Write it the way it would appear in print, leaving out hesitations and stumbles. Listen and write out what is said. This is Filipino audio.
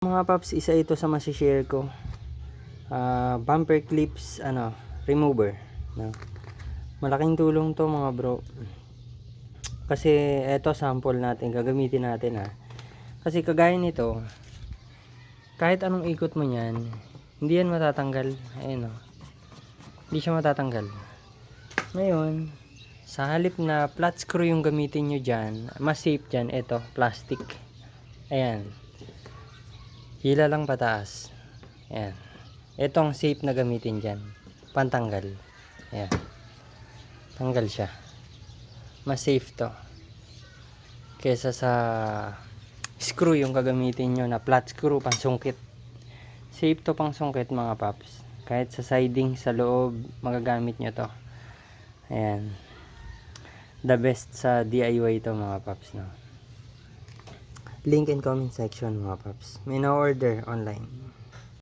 Mga paps, isa ito sa masishare ko. Bumper clips remover, no? Malaking tulong to mga bro, kasi eto sample natin, gagamitin natin kasi kagaya nito, kahit anong ikot mo yan, hindi yan matatanggal. Ayun, hindi siya matatanggal. Ngayon, sa halip na flat screw yung gamitin nyo dyan, mas safe dyan, eto plastic. Ayan, hila lang pataas. Ayan, etong safe na gamitin dyan, pantanggal. Ayan, tanggal siya. Mas safe to kesa sa screw yung gagamitin nyo na flat screw pansungkit. Safe to pang sungkit mga paps, kahit sa siding sa loob magagamit nyo to. Ayan, the best sa DIY to mga paps, no? Link in comment section mga paps. May na order online.